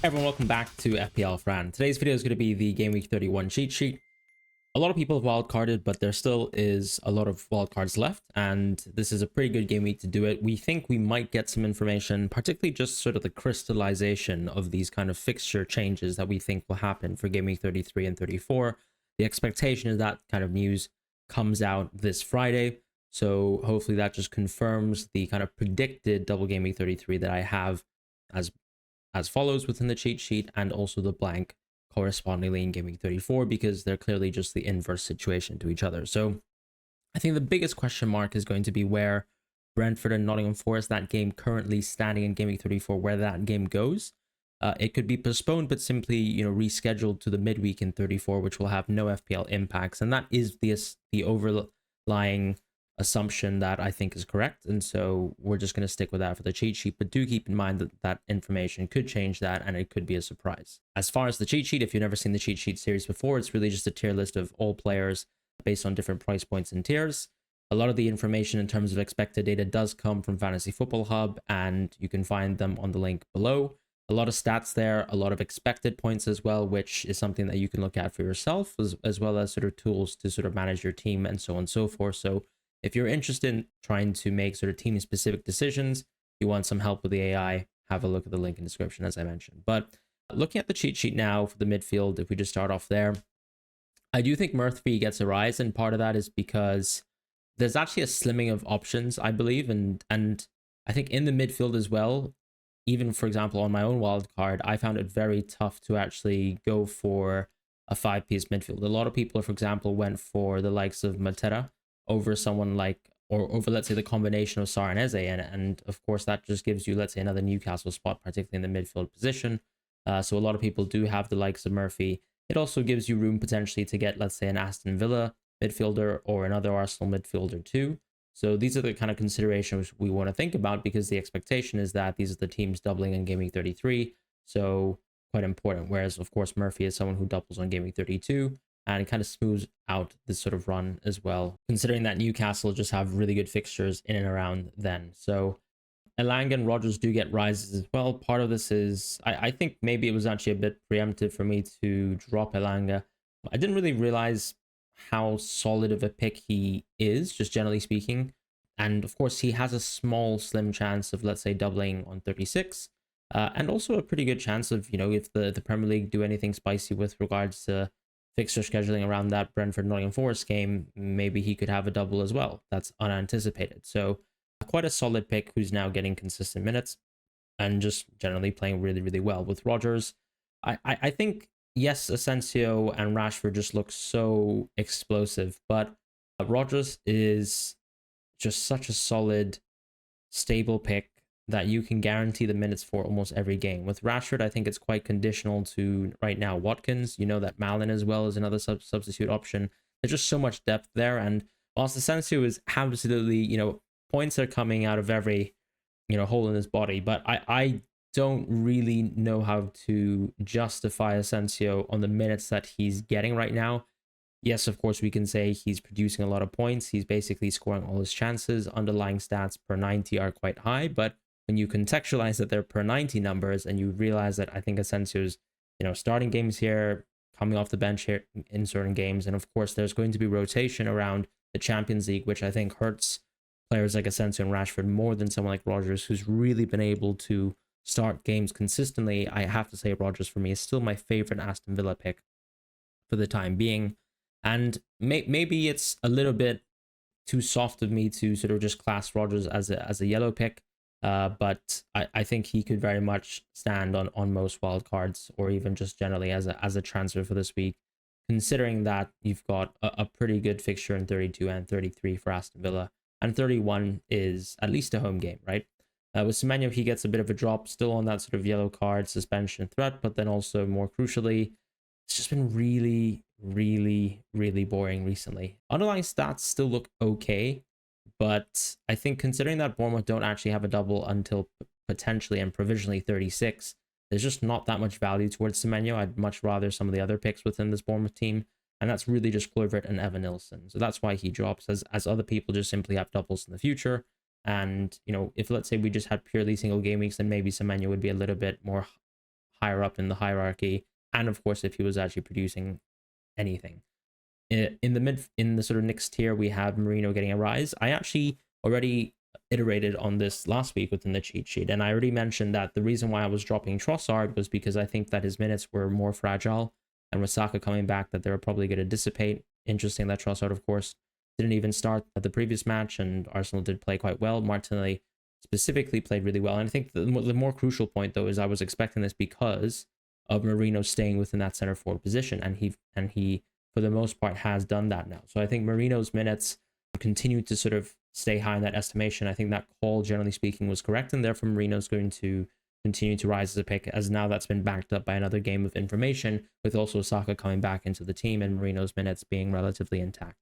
Everyone, welcome back to FPL Fran. Today's video is going to be the Game Week 31 cheat sheet. A lot of people have wildcarded, but there still is a lot of wildcards left, and this is a pretty good game week to do it. We think we might get some information, particularly just sort of the crystallization of these kind of fixture changes that we think will happen for Game Week 33 and 34. The expectation is that kind of news comes out this Friday, so hopefully that just confirms the kind of predicted double Game Week 33 that I have as follows within the cheat sheet, and also the blank correspondingly in Game Week 34, because they're clearly just the inverse situation to each other. So I think the biggest question mark is going to be where Brentford and Nottingham Forest, that game currently standing in Game Week 34, where that game goes. It could be postponed, but simply, rescheduled to the midweek in 34, which will have no FPL impacts. And that is the overlying assumption that I think is correct, and so we're just going to stick with that for the cheat sheet. But do keep in mind that that information could change that, and it could be a surprise. As far as the cheat sheet, if you've never seen the cheat sheet series before, it's really just a tier list of all players based on different price points and tiers. A lot of the information in terms of expected data does come from Fantasy Football Hub, and you can find them on the link below. A lot of stats there, a lot of expected points as well, which is something that you can look at for yourself, as well as sort of tools to sort of manage your team and so on and so forth. So if you're interested in trying to make sort of team-specific decisions, you want some help with the AI, have a look at the link in the description, as I mentioned. But looking at the cheat sheet now for the midfield, if we just start off there, I do think Murphy gets a rise, and part of that is because there's actually a slimming of options, I believe, and I think in the midfield as well. Even, for example, on my own wild card, I found it very tough to actually go for a 5-piece midfield. A lot of people, for example, went for the likes of Matera over someone like, or over, let's say, the combination of Sarr and Eze, and of course that just gives you, let's say, another Newcastle spot, particularly in the midfield position. So a lot of people do have the likes of Murphy. It also gives you room potentially to get, let's say, an Aston Villa midfielder or another Arsenal midfielder too. So these are the kind of considerations we want to think about, because the expectation is that these are the teams doubling in Game Week 33. So quite important. Whereas, of course, Murphy is someone who doubles on Game Week 32. And it kind of smooths out this sort of run as well, considering that Newcastle just have really good fixtures in and around then. So Elanga and Rodgers do get rises as well. Part of this is, I think maybe it was actually a bit preemptive for me to drop Elanga. I didn't really realize how solid of a pick he is, just generally speaking. And of course, he has a small, slim chance of, let's say, doubling on 36. And also a pretty good chance of, if the Premier League do anything spicy with regards to fixture scheduling around that Brentford-Nottingham Forest game, maybe he could have a double as well. That's unanticipated. So quite a solid pick who's now getting consistent minutes and just generally playing really, really well. With Rodgers, I think, yes, Asensio and Rashford just look so explosive, but Rodgers is just such a solid, stable pick that you can guarantee the minutes for almost every game. With Rashford, I think it's quite conditional to, right now, Watkins. You know that Malin as well is another substitute option. There's just so much depth there. And whilst Asensio is absolutely, points are coming out of every, hole in his body. But I don't really know how to justify Asensio on the minutes that he's getting right now. Yes, of course, we can say he's producing a lot of points. He's basically scoring all his chances. Underlying stats per 90 are quite high, but when you contextualize that they're per 90 numbers, and you realize that I think Asensio's, starting games here, coming off the bench here in certain games, and of course there's going to be rotation around the Champions League, which I think hurts players like Asensio and Rashford more than someone like Rodgers, who's really been able to start games consistently. I have to say Rodgers for me is still my favorite Aston Villa pick for the time being, and maybe it's a little bit too soft of me to sort of just class Rodgers as a yellow pick. But I think he could very much stand on most wildcards, or even just generally as a transfer for this week, considering that you've got a pretty good fixture in 32 and 33 for Aston Villa, and 31 is at least a home game, right? With Semenyo, he gets a bit of a drop, still on that sort of yellow card suspension threat, but then also more crucially, it's just been really, really, really boring recently. Underlying stats still look okay, but I think considering that Bournemouth don't actually have a double until potentially and provisionally 36, there's just not that much value towards Semenyo. I'd much rather some of the other picks within this Bournemouth team, and that's really just Kluivert and Evan Nilsson. So that's why he drops, as other people just simply have doubles in the future. And, if let's say we just had purely single game weeks, then maybe Semenyo would be a little bit more higher up in the hierarchy, and of course if he was actually producing anything. In the sort of next tier, we have Merino getting a rise. I actually already iterated on this last week within the cheat sheet, and I already mentioned that the reason why I was dropping Trossard was because I think that his minutes were more fragile, and with Saka coming back, that they were probably going to dissipate. Interesting that Trossard, of course, didn't even start at the previous match, and Arsenal did play quite well. Martinelli specifically played really well, and I think the more crucial point though is I was expecting this because of Merino staying within that center forward position, and he for the most part has done that now. So I think Merino's minutes continue to sort of stay high in that estimation. I think that call, generally speaking, was correct, and therefore Merino's going to continue to rise as a pick, as now that's been backed up by another game of information, with also Saka coming back into the team and Merino's minutes being relatively intact.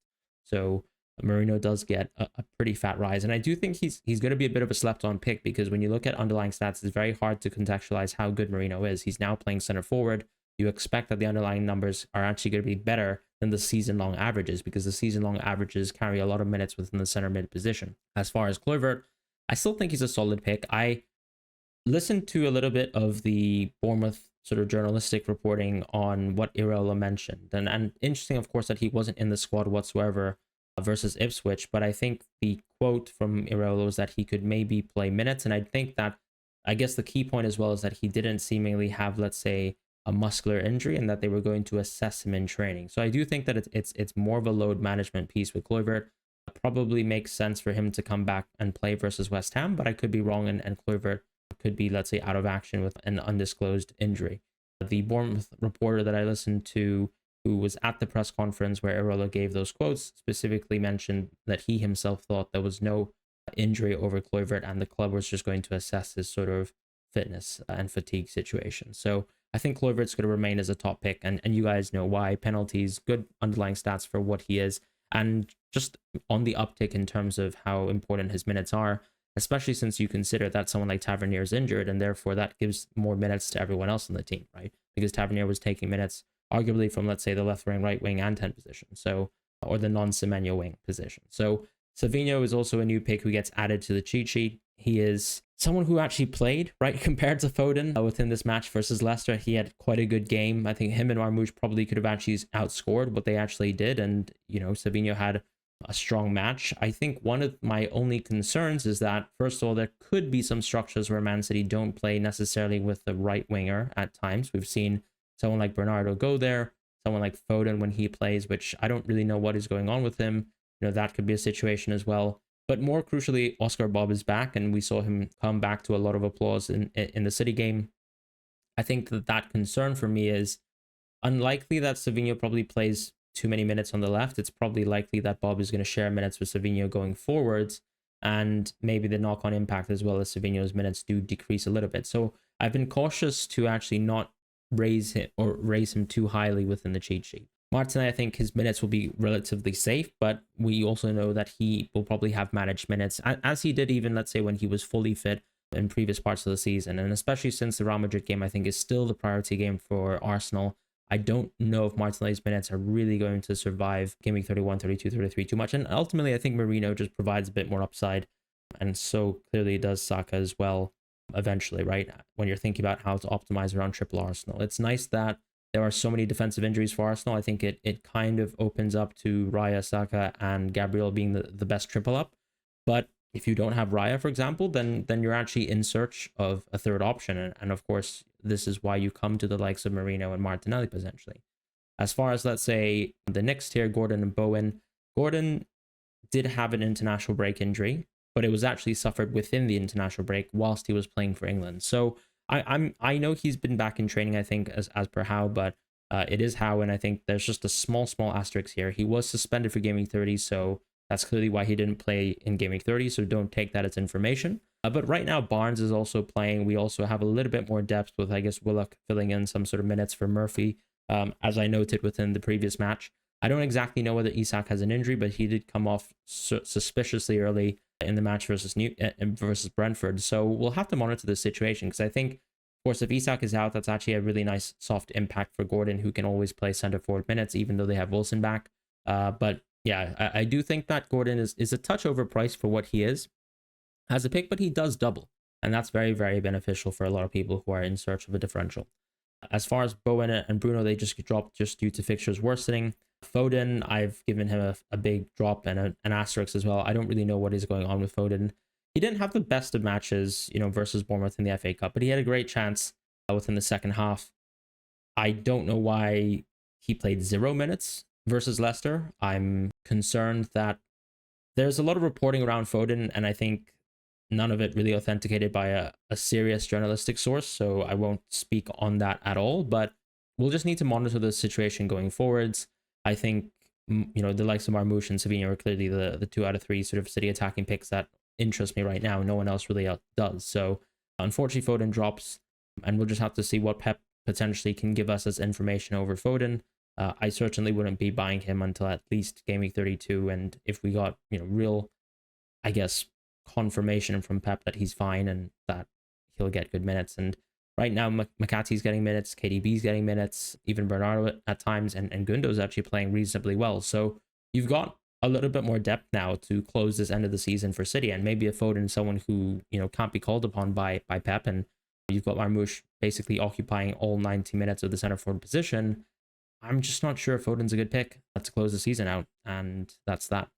So Merino does get a pretty fat rise, and I do think he's going to be a bit of a slept-on pick, because when you look at underlying stats, it's very hard to contextualize how good Merino is. He's now playing center forward. You expect that the underlying numbers are actually going to be better than the season-long averages, because the season-long averages carry a lot of minutes within the center mid position. As far as Kluivert, I still think he's a solid pick. I listened to a little bit of the Bournemouth sort of journalistic reporting on what Iraola mentioned, and interesting, of course, that he wasn't in the squad whatsoever versus Ipswich, but I think the quote from Iraola was that he could maybe play minutes, and I think that, I guess the key point as well is that he didn't seemingly have, let's say, a muscular injury, and that they were going to assess him in training. So I do think that it's more of a load management piece with Kluivert. It probably makes sense for him to come back and play versus West Ham, but I could be wrong, and Kluivert could be, let's say, out of action with an undisclosed injury. The Bournemouth reporter that I listened to, who was at the press conference where Iraola gave those quotes, specifically mentioned that he himself thought there was no injury over Kluivert, and the club was just going to assess his sort of fitness and fatigue situation. So I think Kluivert's going to remain as a top pick, and you guys know why. Penalties, good underlying stats for what he is, and just on the uptick in terms of how important his minutes are, especially since you consider that someone like Tavernier is injured, and therefore that gives more minutes to everyone else on the team, right? Because Tavernier was taking minutes arguably from, let's say, the left wing, right wing, and 10 position, so, or the non-Semenyo wing position. So Savinho is also a new pick who gets added to the cheat sheet. He is someone who actually played, right, compared to Foden within this match versus Leicester. He had quite a good game. I think him and Marmoush probably could have actually outscored what they actually did. And, you know, Savinho had a strong match. I think one of my only concerns is that, first of all, there could be some structures where Man City don't play necessarily with the right winger at times. We've seen someone like Bernardo go there, someone like Foden when he plays, which I don't really know what is going on with him. You know, that could be a situation as well. But more crucially, Oscar Bob is back, and we saw him come back to a lot of applause in the City game. I think that concern for me is unlikely that Savinho probably plays too many minutes on the left. It's probably likely that Bob is going to share minutes with Savinho going forwards, and maybe the knock-on impact as well as Savinho's minutes do decrease a little bit. So I've been cautious to actually not raise him too highly within the cheat sheet. Martinelli, I think his minutes will be relatively safe, but we also know that he will probably have managed minutes, as he did even, let's say, when he was fully fit in previous parts of the season. And especially since the Real Madrid game, I think, is still the priority game for Arsenal. I don't know if Martinelli's minutes are really going to survive game week 31, 32, 33 too much. And ultimately, I think Merino just provides a bit more upside. And so clearly does Saka as well eventually, right? When you're thinking about how to optimize around triple Arsenal. It's nice that there are so many defensive injuries for Arsenal. I think it kind of opens up to Raya, Saka, and Gabriel being the best triple up. But if you don't have Raya, for example, then you're actually in search of a third option. And of course, this is why you come to the likes of Merino and Martinelli potentially. As far as, let's say, the next tier, Gordon and Bowen. Gordon did have an international break injury, but it was actually suffered within the international break whilst he was playing for England. So I know he's been back in training, I think, as per How, but it is How, and I think there's just a small asterisk here. He was suspended for Game Week 30, so that's clearly why he didn't play in Game Week 30, so don't take that as information. But right now, Barnes is also playing. We also have a little bit more depth with, I guess, Willock filling in some sort of minutes for Murphy, as I noted within the previous match. I don't exactly know whether Isak has an injury, but he did come off suspiciously early in the match versus Brentford. So we'll have to monitor this situation, because I think, of course, if Isak is out, that's actually a really nice soft impact for Gordon, who can always play center forward minutes, even though they have Wilson back. But yeah, I do think that Gordon is a touch overpriced for what he is as a pick, but he does double. And that's very, very beneficial for a lot of people who are in search of a differential. As far as Bowen and Bruno, they just dropped just due to fixtures worsening. Foden, I've given him a big drop and an asterisk as well. I don't really know what is going on with Foden. He didn't have the best of matches, versus Bournemouth in the FA Cup, but he had a great chance within the second half. I don't know why he played 0 minutes versus Leicester. I'm concerned that there's a lot of reporting around Foden, and I think none of it really authenticated by a serious journalistic source, so I won't speak on that at all, but we'll just need to monitor the situation going forwards. I think, the likes of Marmoush and Savino are clearly the 2 out of 3 sort of City attacking picks that interest me right now. No one else really does. So unfortunately, Foden drops, and we'll just have to see what Pep potentially can give us as information over Foden. I certainly wouldn't be buying him until at least game week 32, and if we got, real, I guess, confirmation from Pep that he's fine and that he'll get good minutes. And right now, McCarthy's getting minutes, KDB's getting minutes, even Bernardo at times, and Gundo's actually playing reasonably well. So you've got a little bit more depth now to close this end of the season for City, and maybe a Foden, someone who can't be called upon by Pep, and you've got Marmoush basically occupying all 90 minutes of the center forward position. I'm just not sure if Foden's a good pick to close the season out, and that's that.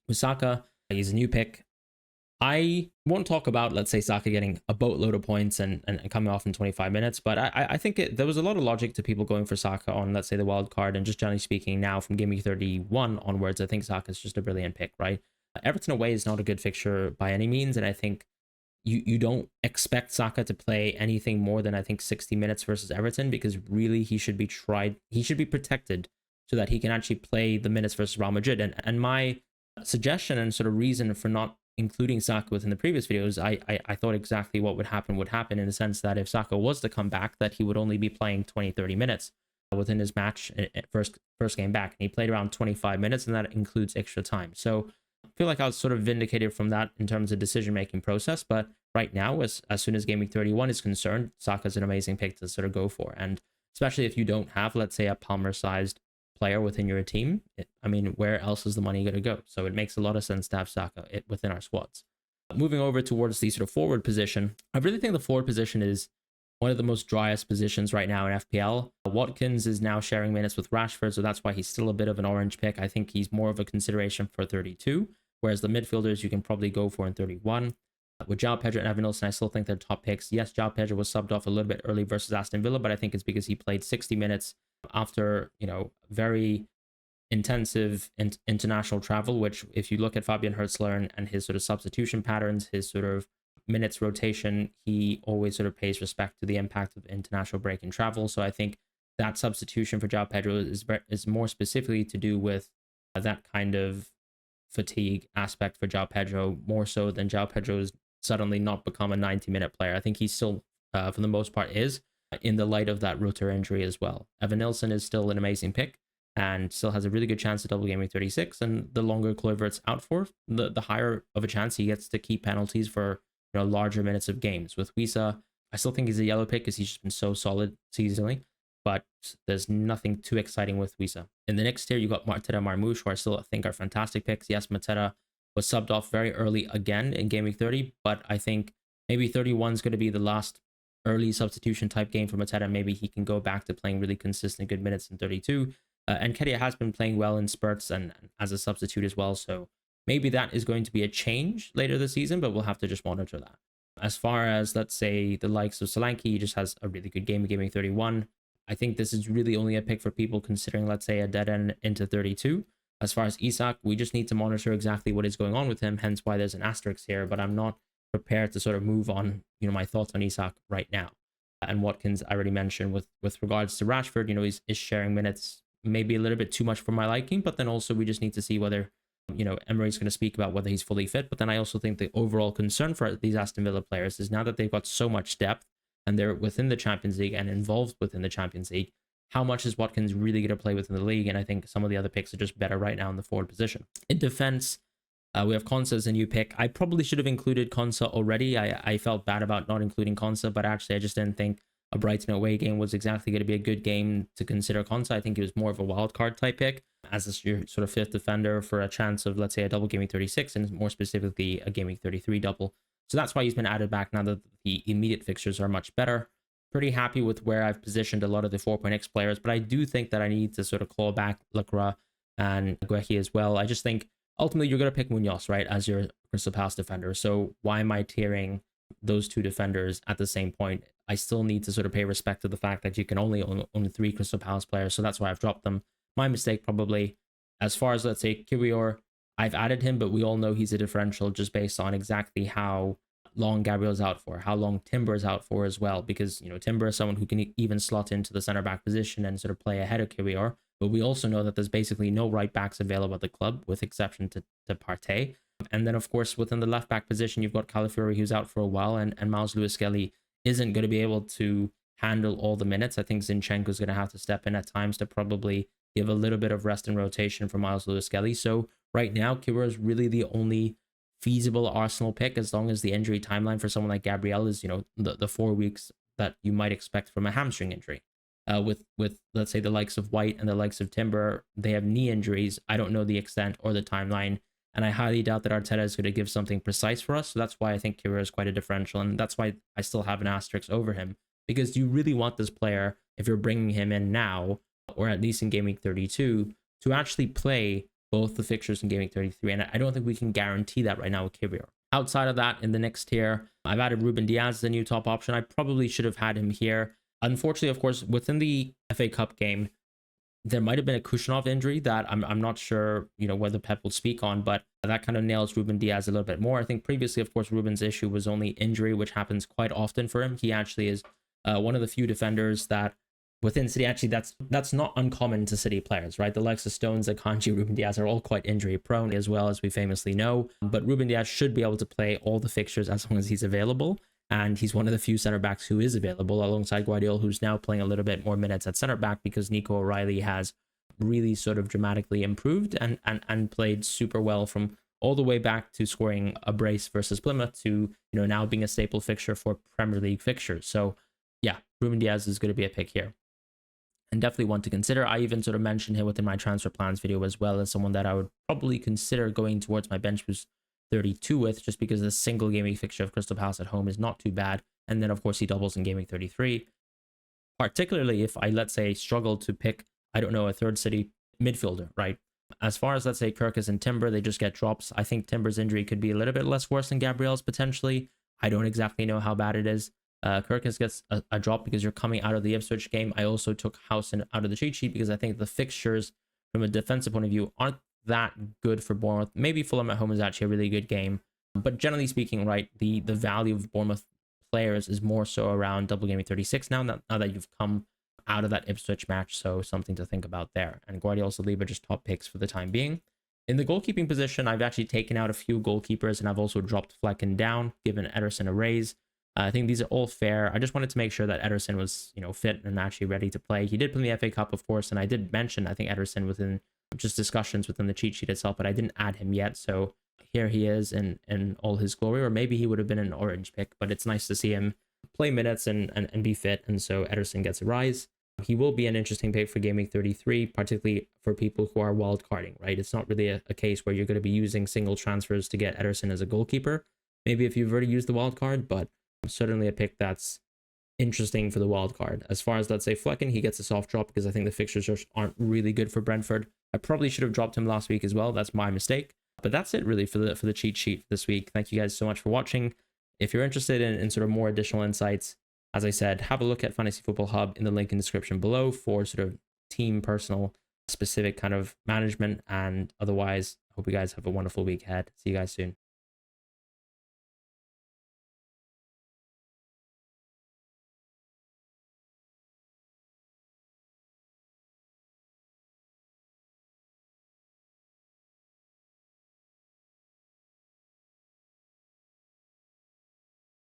With Saka, he's a new pick. I won't talk about, let's say, Saka getting a boatload of points and coming off in 25 minutes, but I think there was a lot of logic to people going for Saka on, let's say, the wild card, and just generally speaking now from game week 31 onwards, I think Saka is just a brilliant pick, right? Everton away is not a good fixture by any means, and I think you don't expect Saka to play anything more than, I think, 60 minutes versus Everton, because really he should be protected so that he can actually play the minutes versus Real Madrid. And my suggestion and sort of reason for not including Saka within the previous videos, I thought exactly what would happen in the sense that if Saka was to come back, that he would only be playing 20-30 minutes within his match first game back, and he played around 25 minutes, and that includes extra time. So I feel like I was sort of vindicated from that in terms of decision-making process. But right now, as soon as game week 31 is concerned, Saka's an amazing pick to sort of go for. And especially if you don't have, let's say, a Palmer-sized player within your team, where else is the money going to go? So it makes a lot of sense to have Saka within our squads. Moving over towards the sort of forward position, I really think the forward position is one of the most driest positions right now in FPL. Watkins is now sharing minutes with Rashford, so that's why he's still a bit of an orange pick. I think he's more of a consideration for 32, whereas the midfielders you can probably go for in 31. With João Pedro and Evan Nilsson, I still think they're top picks. Yes, João Pedro was subbed off a little bit early versus Aston Villa, but I think it's because he played 60 minutes after, very intensive international travel, which if you look at Fabian Hertzler and his sort of substitution patterns, his sort of minutes rotation, he always sort of pays respect to the impact of international break and travel. So I think that substitution for João Pedro is more specifically to do with that kind of fatigue aspect for João Pedro, more so than João Pedro's suddenly not become a 90-minute player. I think he still, for the most part, is, in the light of that rotor injury as well. Evan Nilsson is still an amazing pick and still has a really good chance at double game week 36. And the longer Kluivert's out for, the higher of a chance he gets to keep penalties for larger minutes of games. With Wisa, I still think he's a yellow pick because he's just been so solid seasonally, but there's nothing too exciting with Wisa. In the next tier, you got Mateta, Marmoush, who I still think are fantastic picks. Yes, Mateta was subbed off very early again in game week 30, but I think maybe 31 is going to be the last early substitution type game for Mateta. Maybe he can go back to playing really consistent good minutes in 32. And Kedia has been playing well in spurts and as a substitute as well. So maybe that is going to be a change later this season, but we'll have to just monitor that. As far as, let's say, the likes of Solanke, he just has a really good game in gaming 31. I think this is really only a pick for people considering, let's say, a dead end into 32. As far as Isak, we just need to monitor exactly what is going on with him, hence why there's an asterisk here, but I'm not prepared to sort of move on, my thoughts on Isak right now. And Watkins, I already mentioned with regards to Rashford, he's sharing minutes maybe a little bit too much for my liking, but then also we just need to see whether, Emery's going to speak about whether he's fully fit. But then I also think the overall concern for these Aston Villa players is now that they've got so much depth and they're within the Champions League and involved within the Champions League, how much is Watkins really going to play within the league? And I think some of the other picks are just better right now in the forward position. In defense, we have Konsa as a new pick. I probably should have included Konsa already. I felt bad about not including Konsa, but actually I just didn't think a Brighton away game was exactly going to be a good game to consider Konsa. I think he was more of a wild card type pick as your sort of fifth defender for a chance of, let's say, a double gaming 36 and more specifically a gaming 33 double. So that's why he's been added back now that the immediate fixtures are much better. pretty happy with where I've positioned a lot of the 4.x players, but I do think that I need to sort of claw back Lacroix and Guehi as well. I just think ultimately you're going to pick Munoz, right, as your Crystal Palace defender. So why am I tiering those two defenders at the same point? I still need to sort of pay respect to the fact that you can only own 3 Crystal Palace players, so that's why I've dropped them. My mistake probably. As far as, let's say, Kiwior, I've added him, but we all know he's a differential just based on exactly how long Gabriel's out for, how long Timber is out for as well, because, you know, Timber is someone who can even slot into the center back position and sort of play ahead of Kiwior. But we also know that there's basically no right backs available at the club, with exception to Partey. And then, of course, within the left back position, you've got Calafiori, who's out for a while, and Miles Lewis-Skelly isn't going to be able to handle all the minutes. I think Zinchenko is going to have to step in at times to probably give a little bit of rest and rotation for Miles Lewis-Skelly. So right now, Kiwior is really the only feasible Arsenal pick, as long as the injury timeline for someone like Gabriel is, you know, the 4 weeks that you might expect from a hamstring injury. With let's say the likes of White and the likes of Timber, they have knee injuries. I don't know the extent or the timeline, and I highly doubt that Arteta is going to give something precise for us. So that's why I think Kiwior is quite a differential, and that's why I still have an asterisk over him, because you really want this player, if you're bringing him in now, or at least in game week 32, to actually play both the fixtures in game week 33, and I don't think we can guarantee that right now with Kiwior. Outside of that, in the next tier, I've added Ruben Diaz as a new top option. I probably should have had him here. Unfortunately, of course, within the FA Cup game, there might have been a Kushanov injury that I'm not sure, you know, whether Pep will speak on, but that kind of nails Ruben Diaz a little bit more. I think previously, of course, Ruben's issue was only injury, which happens quite often for him. He actually is one of the few defenders that within City, actually, that's not uncommon to City players, right? The likes of Stones, Akanji, Ruben Diaz are all quite injury prone as well, as we famously know. But Ruben Diaz should be able to play all the fixtures as long as he's available. And he's one of the few center backs who is available alongside Guardiola, who's now playing a little bit more minutes at center back because Nico O'Reilly has really sort of dramatically improved and played super well from all the way back to scoring a brace versus Plymouth to, you know, now being a staple fixture for Premier League fixtures. So yeah, Ruben Diaz is going to be a pick here, and definitely one to consider. I even sort of mentioned him within my transfer plans video as well as someone that I would probably consider going towards my bench boost 32 with, just because the single game week fixture of Crystal Palace at home is not too bad. And then, of course, he doubles in game week 33. Particularly if I, let's say, struggle to pick, I don't know, a third City midfielder, right? As far as, let's say, Kirkus and Timber, they just get drops. I think Timber's injury could be a little bit less worse than Gabriel's potentially. I don't exactly know how bad it is. Kirkus gets a drop because you're coming out of the Ipswich game. I also took Howson out of the cheat sheet because I think the fixtures from a defensive point of view aren't that good for Bournemouth. Maybe Fulham at home is actually a really good game, but generally speaking, right, the value of Bournemouth players is more so around double game week 36 now that you've come out of that Ipswich match. So something to think about there. And Guardiola, Saliba just top picks for the time being. In the goalkeeping position, I've actually taken out a few goalkeepers, and I've also dropped Flecken down, given Ederson a raise. I think these are all fair. I just wanted to make sure that Ederson was, you know, fit and actually ready to play. He did play in the FA Cup, of course, and I did mention, I think, Ederson within just discussions within the cheat sheet itself, but I didn't add him yet. So here he is in all his glory, or maybe he would have been an orange pick, but it's nice to see him play minutes and be fit. And so Ederson gets a rise. He will be an interesting pick for game week 33, particularly for people who are wild carding, right? It's not really a case where you're going to be using single transfers to get Ederson as a goalkeeper. Maybe if you've already used the wild card, but certainly a pick that's interesting for the wild card. As far as, let's say, Flecken, he gets a soft drop because I think the fixtures just aren't really good for Brentford. I probably should have dropped him last week as well. That's my mistake. But that's it really for the cheat sheet this week. Thank you guys so much for watching. If you're interested in sort of more additional insights, as I said, have a look at Fantasy Football Hub in the link in the description below for sort of team, personal, specific kind of management. And otherwise, I hope you guys have a wonderful week ahead. See you guys soon.